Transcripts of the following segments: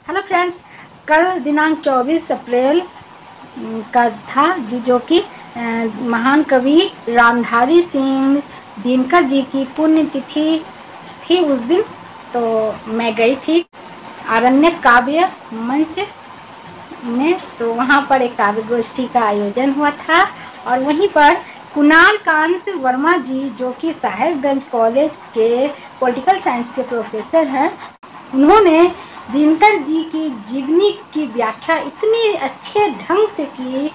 Hello friends, कल दिनांक 24 अप्रैल का था जो कि महान कवि रामधारी सिंह दिनकर जी की पुण्यतिथि थी उस दिन। तो मैं गई थी आरण्यक काव्य मंच में, तो वहाँ पर एक काव्य गोष्ठी का आयोजन हुआ था और वहीं पर कुणाल कांत वर्मा जी, जो कि साहेबगंज कॉलेज के पॉलिटिकल साइंस के प्रोफेसर हैं, उन्होंने दिनकर जी की जीवनी की व्याख्या इतनी अच्छे ढंग से की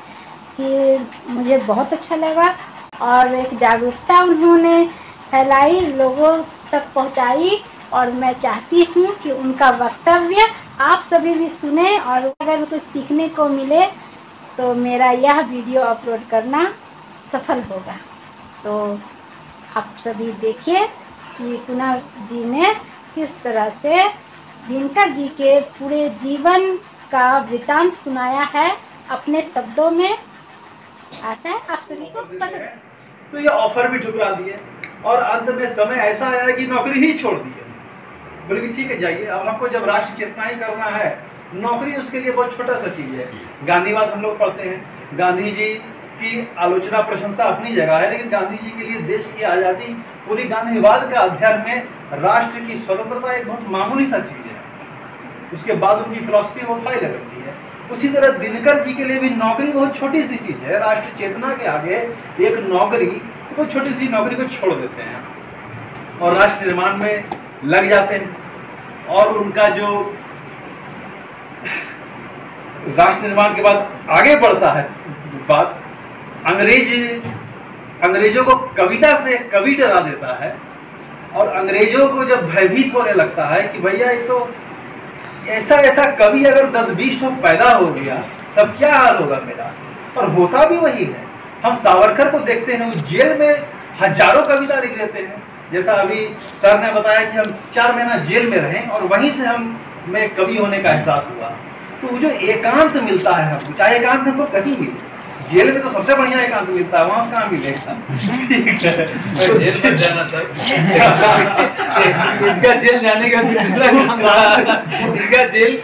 कि मुझे बहुत अच्छा लगा और एक जागरूकता उन्होंने फैलाई, लोगों तक पहुंचाई। और मैं चाहती हूँ कि उनका वक्तव्य आप सभी भी सुने और अगर कुछ सीखने को मिले तो मेरा यह वीडियो अपलोड करना सफल होगा। तो आप सभी देखिए कि कुणाल जी ने किस तरह से दिनकर जी के पूरे जीवन का वृतांत सुनाया है अपने शब्दों में। आशा है आप सभी को पसंद। तो ये ऑफर भी ठुकरा दिए और अंत में समय ऐसा आया कि नौकरी ही छोड़ दी। बोले कि ठीक है जाइए, अब हमको जब राष्ट्र चेतना ही करना है, नौकरी उसके लिए बहुत छोटा सा चीज है। गांधीवाद हम लोग पढ़ते हैं, गांधी जी की आलोचना प्रशंसा अपनी जगह है, लेकिन गांधी जी के लिए देश की आज़ादी पूरी गांधीवाद का अध्ययन में राष्ट्र की स्वतंत्रता एक बहुत मामूली सा चीज है। उसके बाद उनकी फिलॉसफी बहुत हाई लेवल की है। उसी तरह दिनकर जी के लिए भी नौकरी बहुत छोटी सी चीज है। राष्ट्र चेतना के आगे एक नौकरी, बहुत छोटी सी नौकरी को छोड़ देते हैं और राष्ट्र निर्माण में लग जाते हैं। और उनका जो राष्ट्र निर्माण के बाद आगे बढ़ता है बात, अंग्रेजों को कविता से कवि डरा देता है और अंग्रेजों को जब भयभीत होने लगता है कि भैया ये तो ऐसा कवि अगर 10-20 ठो पैदा हो गया तब क्या हाल होगा मेरा। और होता भी वही है। हम सावरकर को देखते हैं, वो जेल में हजारों कविता लिख देते हैं। जैसा अभी सर ने बताया कि हम 4 महीना जेल में रहे और वहीं से हमें कवि होने का एहसास हुआ। तो वो जो एकांत मिलता है हमको, चाहे एकांत हमको कहीं मिले, जेल में तो सबसे बढ़िया एकांत मिलता है, वहां से कहाँ मिलेगा। तो जेल मत जाना सर। इसका जेल जाने का दूसरा काम था, इसका जेल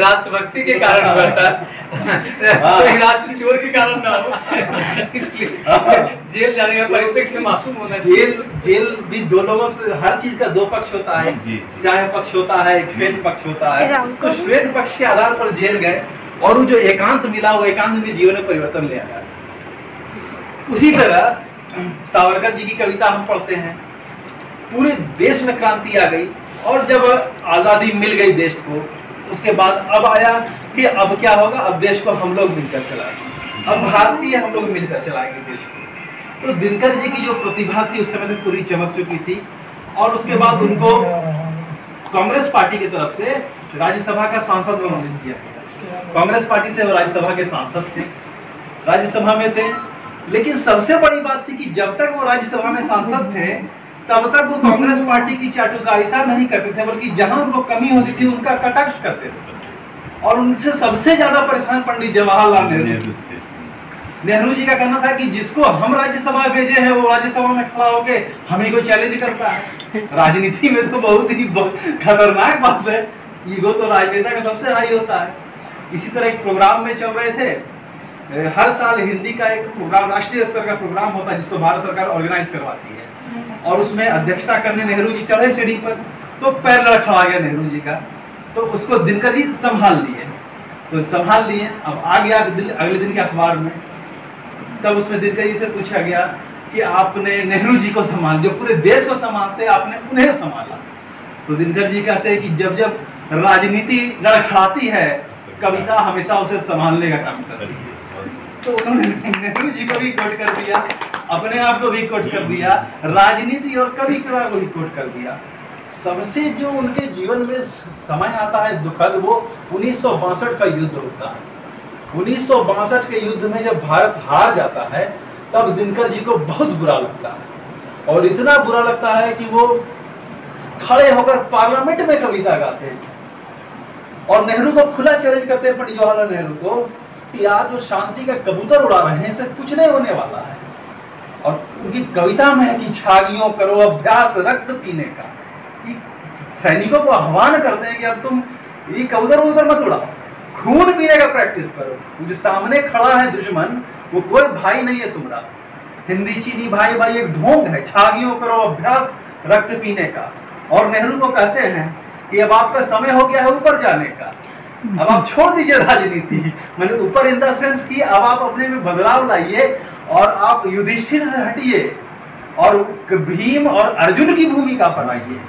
राष्ट्रभक्ति के कारण हुआ था, तो राष्ट्र चोर के कारण ना हो, इसलिए जेल जाने का परिप्रेक्ष्य मालूम होना चाहिए। जेल भी दो लोगों से, हर चीज का दो पक्ष होता है, स्याह पक्ष होता है, श्वेत पक्ष होता है। तो श्वेत पक्ष के आधार पर जेल गए और वो जो एकांत मिला, वो एकांत में जीवन में परिवर्तन ले आया। उसी तरह सावरकर जी की कविता हम पढ़ते हैं, पूरे देश में क्रांति आ गई। और जब आजादी मिल गई देश को, उसके बाद अब आया कि अब क्या होगा, अब देश को हम लोग मिलकर चलाएंगे, अब भारतीय हम लोग मिलकर चलाएंगे देश को। तो दिनकर जी की जो प्रतिभा थी उस समय तक पूरी चमक चुकी थी। और उसके बाद उनको कांग्रेस पार्टी की तरफ से राज्यसभा का सांसद मनोनीत किया गया। कांग्रेस पार्टी से वो राज्यसभा के सांसद थे, राज्यसभा में थे। लेकिन सबसे बड़ी बात थी कि जब तक वो राज्यसभा में सांसद थे तब तक वो कांग्रेस पार्टी की चाटुकारिता नहीं करते थे, बल्कि जहां उनको कमी होती थी उनका कटाक्ष करते थे। और उनसे सबसे ज्यादा परेशान पंडित जवाहरलाल नेहरू थे। नेहरू जी का कहना था कि जिसको हम राज्यसभा भेजे हैं वो राज्यसभा में खड़ा होके हमें को चैलेंज करता है। राजनीति में तो बहुत ही खतरनाक बात है, ईगो तो राजनेता का सबसे हाई होता है। इसी तरह एक प्रोग्राम में चल रहे थे, हर साल हिंदी का एक प्रोग्राम, राष्ट्रीय स्तर का प्रोग्राम होता है जिसको भारत सरकार ऑर्गेनाइज करवाती है। और उसमें अध्यक्षता करने नेहरू जी चढ़े सीढ़ी पर, तो पैर लड़खड़ा गया नेहरू जी का, तो उसको दिनकर जी संभाल लिए। तो संभाल लिए, अब आ गया अगले दिन के अखबार में, तब उसमें दिनकर जी से पूछा गया कि आपने नेहरू जी को संभाल, जो पूरे देश को संभालते आपने उन्हें संभाला। तो दिनकर जी कहते हैं कि जब जब राजनीति लड़खड़ाती है, कविता हमेशा उसे संभालने का काम करती है। तो उन्होंने नेहरू जी को भी कोट कर दिया, अपने आप को भी कोट कर दिया, राजनीति और कविता को भी कोट कर दिया। सबसे जो उनके जीवन में समय आता है दुखद, वो 1962 का युद्ध होता है। 1962 के युद्ध में जब भारत हार जाता है तब दिनकर जी को बहुत बुरा लगता है। और इतना बुरा लगता है कि वो खड़े होकर पार्लियामेंट में कविता गाते हैं और नेहरू को खुला चैलेंज करते हैं, पंडित जवाहरलाल नेहरू को, कि आज जो शांति का कबूतर उड़ा रहे हैं इससे कुछ नहीं होने वाला है। और उनकी कविता में है कि छागियों करो अभ्यास रक्त पीने का। सैनिकों को आह्वान करते हैं कि अब तुम ये उधर उधर मत उड़ाओ, खून पीने का प्रैक्टिस करो। जो सामने खड़ा है दुश्मन, वो कोई भाई नहीं है तुम्हारा। हिंदी चीनी भाई भाई एक ढोंग है। छागियों करो अभ्यास रक्त पीने का। और नेहरू को कहते हैं कि अब आपका समय हो गया है ऊपर जाने का, अब आप छोड़ दीजिए राजनीति। मैंने ऊपर इन द सेंस की अब आप अपने में बदलाव लाइए और आप युधिष्ठिर से हटिए और भीम और अर्जुन की भूमिका बनाइए।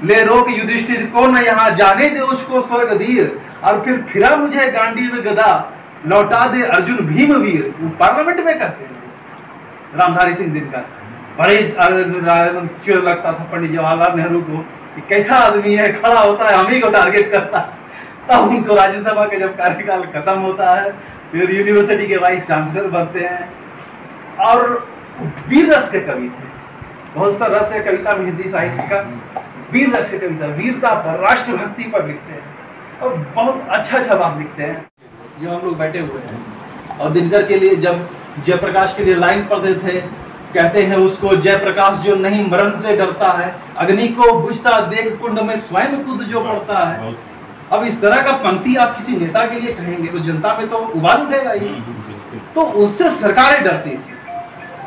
ले रोक युधिष्ठिर को न यहाँ, जाने दे उसको स्वर्ग धीर, और फिर फिरा मुझे गांडी में गदा, लौटा दे अर्जुन भीम वीर। वो पार्लियामेंट में कहते हैं रामधारी सिंह दिनकर। बड़े चिड़ लगता था पंडित जवाहरलाल नेहरू को कि कैसा आदमी है, खड़ा होता है हम ही को टारगेट करता है। तब उनको राज्यसभा का जब कार्यकाल खत्म होता है, फिर यूनिवर्सिटी के वाइस चांसलर बनते हैं। और वीर रस के कवि थे, बहुत सा रस है कविता में हिंदी साहित्य का। वीर रस की कविता, वीरता पर, राष्ट्रभक्ति पर लिखते हैं और बहुत अच्छा बात लिखते हैं। जो हम लोग बैठे हुए हैं और दिनकर के लिए जब जयप्रकाश के लिए लाइन पढ़ते थे, कहते हैं उसको जयप्रकाश जो नहीं मरण से डरता है, अग्नि को बुझता देख कुंड में स्वयं कूद जो पड़ता है। अब इस तरह का पंक्ति आप किसी नेता के लिए कहेंगे तो जनता में तो उबाल उठेगा ही। तो उससे सरकारें डरती थी,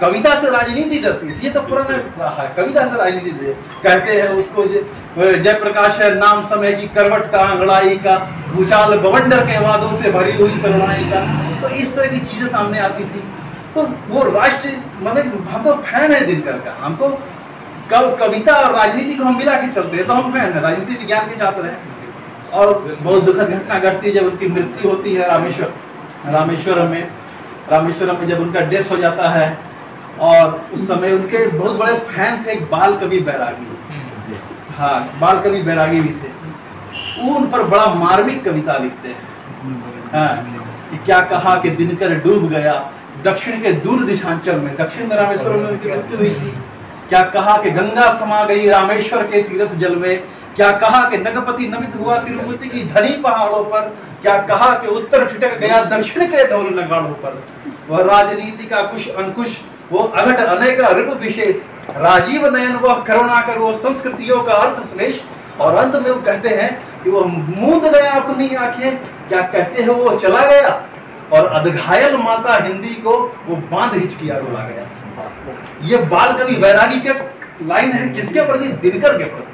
कविता से राजनीति डरती थी। ये तो पुराना रहा है, कविता से राजनीति। कहते हैं उसको जयप्रकाश है नाम समय की करवट का, अंगड़ाई का, भूचाल बवंडर के वादों से भरी हुई तरुणाई का। तो इस तरह की चीजें सामने आती थी। तो वो राष्ट्र, मतलब हम तो फैन है दिनकर का। हमको कविता और राजनीति को हम मिला के चलते हैं, तो हम फैन है, राजनीति विज्ञान के छात्र हैं। और बहुत दुखद घटना घटती है जब उनकी मृत्यु होती है रामेश्वरम में जब उनका डेथ हो जाता है। और उस समय उनके बहुत बड़े फैन थे बाल कवि बैरागी। हाँ, बाल कवि बैरागी भी थे। वो उन पर बड़ा मार्मिक कविता लिखते हैं। हाँ, कि क्या कहा कि दिनकर डूब गया दक्षिण के दूर दिशांचल में। दक्षिण में रामेश्वरम में उनकी मृत्यु हुई थी। क्या कहा कि गंगा समा गई रामेश्वर के तीर्थ जल में। क्या कहा कि नगपति नमित हुआ तिरुपति की धनी पहाड़ों पर। क्या कहा कि उत्तर ठिठक गया दक्षिण के ढोल नगाड़ों पर। वह राजनीति का कुछ अंकुश, वो अघट अनेक रिप विशेष, राजीव नयन वह करुणा कर, वो संस्कृतियों का अर्थ श्लेष। और अंत में वो कहते हैं कि वो मूंद गया अपनी आंखें। क्या कहते हैं वो चला गया और अधघायल माता हिंदी को वो बांध हिचकिया रुला गया। ये बाल कवि बैरागी के लाइन है, किसके प्रति? दिनकर के प्रति।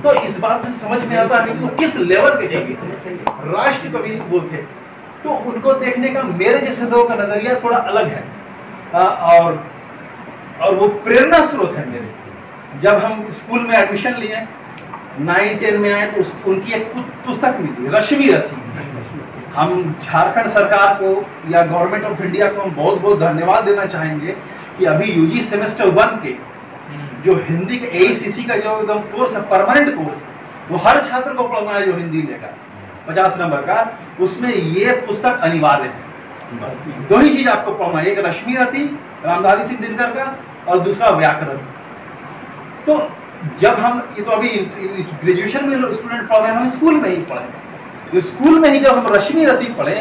तो इस बात से समझ में आता है कि वो किस लेवल के कवि थे, राष्ट्र कवि वो थे। तो उनको देखने का मेरे जैसे लोगों का नजरिया थोड़ा अलग है। और वो प्रेरणा स्रोत है मेरे। जब हम स्कूल में एडमिशन लिए, 9-10 में आए, तो उनकी एक पुस्तक मिली, रश्मि रथी। हम झारखंड सरकार को या गवर्नमेंट ऑफ इंडिया को हम बहुत बहुत धन्यवाद देना चाहेंगे कि अभी यूजी सेमेस्टर 1 के जो हिंदी के AICC का जो एकदम कोर्स है, परमानेंट कोर्स, वो हर छात्र को पढ़ना है जो हिंदी लेगा 50 नंबर का, उसमें ये पुस्तक अनिवार्य है। दो ही चीज आपको पढ़ना है, एक रश्मि रथी रामधारी सिंह दिनकर का और दूसरा व्याकरण। तो जब हम ये तो अभी ग्रेजुएशन में स्टूडेंट पढ़ रहे हैं, हम स्कूल में ही पढ़े। तो स्कूल में ही जब हम रश्मि रथी पढ़े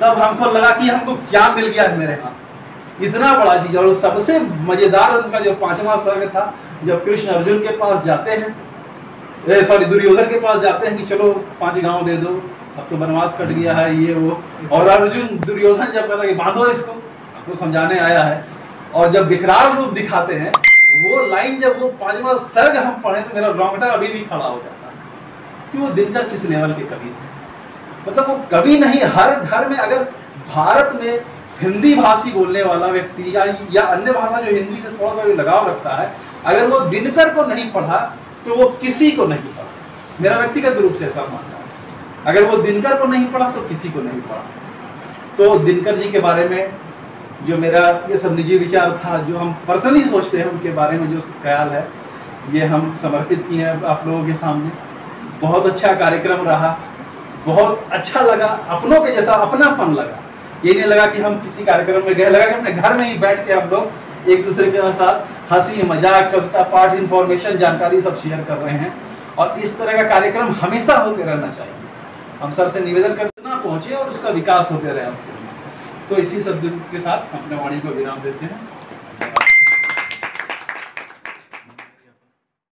तब हमको लगा कि हमको क्या मिल गया है मेरे हाथ, इतना बड़ा चीज। और सबसे मजेदार उनका जो 5वां सर्ग था, जब कृष्ण अर्जुन के पास जाते हैं, दुर्योधन के पास जाते हैं कि चलो 5 गांव दे दो, अब तो वनवास कट गया है, ये वो। और अर्जुन दुर्योधन जब कहता कि बांधो इसको, आपको समझाने आया है, और जब विकराल रूप दिखाते हैं, वो लाइन जब वो 5वां सर्ग हम पढ़े तो मेरा रोंगटा अभी भी खड़ा हो जाता है कि वो दिनकर किस लेवल के कवि थे। मतलब वो कवि नहीं, हर घर में अगर भारत में हिंदी भाषी बोलने वाला व्यक्ति या अन्य भाषा जो हिंदी से थोड़ा सा भी लगाव रखता है, अगर वो दिनकर को नहीं पढ़ा तो वो किसी को नहीं पढ़ा। मेरा व्यक्तिगत रूप से ऐसा मानना है, अगर वो दिनकर को नहीं पढ़ा तो किसी को नहीं पढ़ा। तो दिनकर जी के बारे में जो मेरा ये सब निजी विचार था, जो हम पर्सनली सोचते हैं उनके बारे में जो ख्याल है, ये हम समर्पित किए हैं आप लोगों के सामने। बहुत अच्छा कार्यक्रम रहा, बहुत अच्छा लगा, अपनों के जैसा अपनापन लगा। ये नहीं लगा कि हम किसी कार्यक्रम में गए, लगा कि अपने घर में ही बैठ के हम लोग एक दूसरे के साथ हंसी मजाक, कविता पाठ, इंफॉर्मेशन, जानकारी सब शेयर कर रहे हैं। और इस तरह का कार्यक्रम हमेशा होते रहना चाहिए। हम सर से निवेदन करते ना पहुंचे और उसका विकास होते रहे। तो इसी शब्द के साथ अपने वाणी को विराम देते हैं।